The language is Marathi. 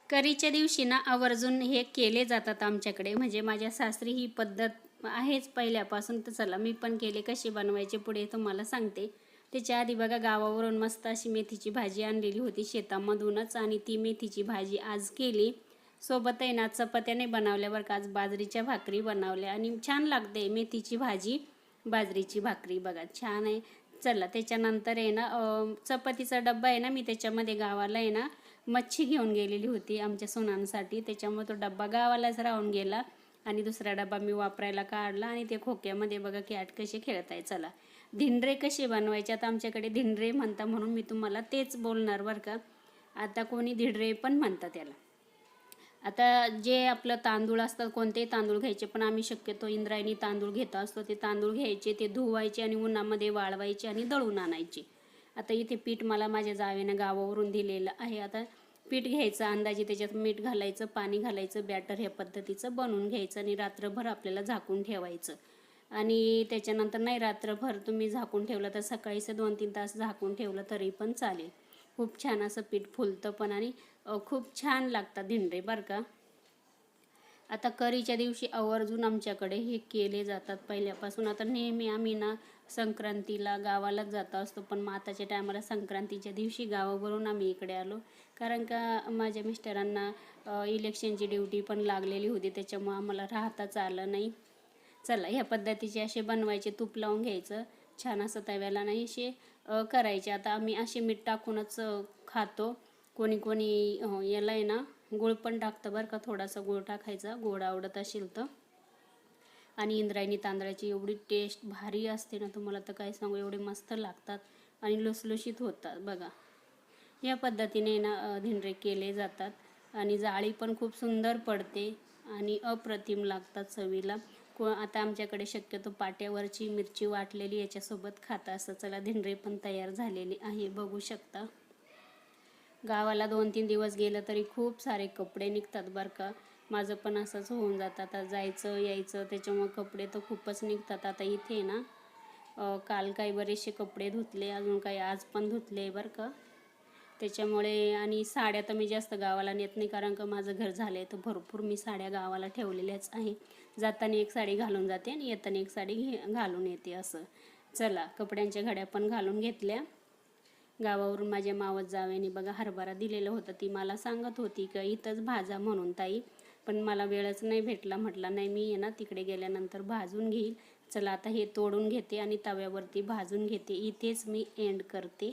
करीच्या दिवशी ना आवर्जून हे केले जातात आमच्याकडे. म्हणजे माझ्या सासरी ही पद्धत आहेच पहिल्यापासून. तर चला मी पण केले, कसे बनवायचे पुढे तुम्हाला सांगते. त्याच्या आधी बघा, गावावरून मस्त अशी मेथीची भाजी आणलेली होती शेतामधूनच, आणि ती मेथीची भाजी आज केली. सोबत आहे ना चपात्या नाही बनवल्या बरं का, आज बाजरीच्या भाकरी बनवल्या आणि छान लागते मेथीची भाजी बाजरीची भाकरी. बघा छान आहे. चला त्याच्यानंतर आहे ना चपातीचा डब्बा आहे ना, मी त्याच्यामध्ये गावाला आहे ना मच्छी घेऊन गेलेली होती आमच्या सुनांसाठी. त्याच्यामुळे तो डब्बा गावालाच राहून गेला आणि दुसरा डब्बा मी वापरायला काढला. आणि ते खोक्यामध्ये बघा कॅट कसे खेळत आहे. चला धिंडरे कसे बनवायचे, आता आमच्याकडे धिंडरे म्हणता म्हणून मी तुम्हाला तेच बोलणार बरं का. आता कोणी धिंडरे पण म्हणतात त्याला. आता जे आपलं तांदूळ असतात, कोणतेही तांदूळ घ्यायचे, पण आम्ही शक्यतो इंद्रायणी तांदूळ घेत असतो. ते तांदूळ घ्यायचे, ते धुवायचे आणि उन्हामध्ये वाळवायचे आणि दळून आणायचे. आता इथे पीठ मला माझ्या जावेनं गावावरून दिलेलं आहे. आता पीठ घ्यायचं अंदाजे, त्याच्यात मीठ घालायचं, पाणी घालायचं, बॅटर ह्या पद्धतीचं बनवून घ्यायचं आणि रात्रभर आपल्याला झाकून ठेवायचं. आणि त्याच्यानंतर नाही रात्रभर तुम्ही झाकून ठेवलं तर सकाळीच 2-3 तास झाकून ठेवलं तरी पण चालेल. खूप छान असं पीठ फुलतं पण, आणि खूप छान लागतात धिंडे बरं का. आता करीच्या दिवशी आवर्जून आमच्याकडे हे केले जातात पहिल्यापासून. आता नेहमी आम्ही ना संक्रांतीला गावालाच जात असतो, पण माताच्या टायमाला संक्रांतीच्या दिवशी गावावरून आम्ही इकडे आलो, कारण का माझ्या मिस्टरांना इलेक्शनची ड्युटी पण लागलेली होती, त्याच्यामुळं आम्हाला राहताच आलं नाही. चला ह्या पद्धतीचे असे बनवायचे, तूप लावून घ्यायचं छान असं तव्याला, नाही असे करायचे. आता आम्ही असे मीठ टाकूनच खातो. कोणी कोणी याला आहे ना गूळ पण टाकतं बरं का, थोडासा गूळ टाकायचा गोड आवडत असेल तर. आणि इंद्रायणी तांदळाची एवढी टेस्ट भारी असते ना, तुम्हाला तर काय सांगू, एवढे मस्त लागतात आणि लुसलुशीत होतात बघा. या पद्धतीने ना धिंडे केले जातात आणि जाळी पण खूप सुंदर पडते आणि अप्रतिम लागतात चवीला. आता आमच्याकडे शक्यतो पाट्यावरची मिरची वाटलेली याच्यासोबत खाता असं. चला धिंडे पण तयार झालेले आहे, बघू शकता. गावाला 2-3 दिवस गेलं तरी खूप सारे कपडे निघतात बरं का. माझं पण असंच होऊन जातं, आता जायचं यायचं त्याच्यामुळे कपडे तर खूपच निघतात. आता इथे ना काल काही बरेचसे कपडे धुतले, अजून काही आज पण धुतले बरं का. त्याच्यामुळे, आणि साड्या तर मी जास्त गावाला नेत नाही, कारण का माझं घर झालं आहे तर भरपूर मी साड्या गावाला ठेवलेल्याच आहे. जाताना एक साडी घालून जाते आणि येताना एक साडी घालून येते असं. चला कपड्यांच्या घड्या पण घालून घेतल्या. गावावरून माझ्या मावस जावेने बघा हरभरा दिलेलं होतं. ती मला सांगत होती का इथंच भाजा म्हणून ताई, पण मला वेळच नाही भेटला. म्हटलं नाही, मी आहे ना तिकडे गेल्यानंतर भाजून घेईल. चला आता हे तोडून घेते आणि तव्यावरती भाजून घेते. इथेच मी एंड करते.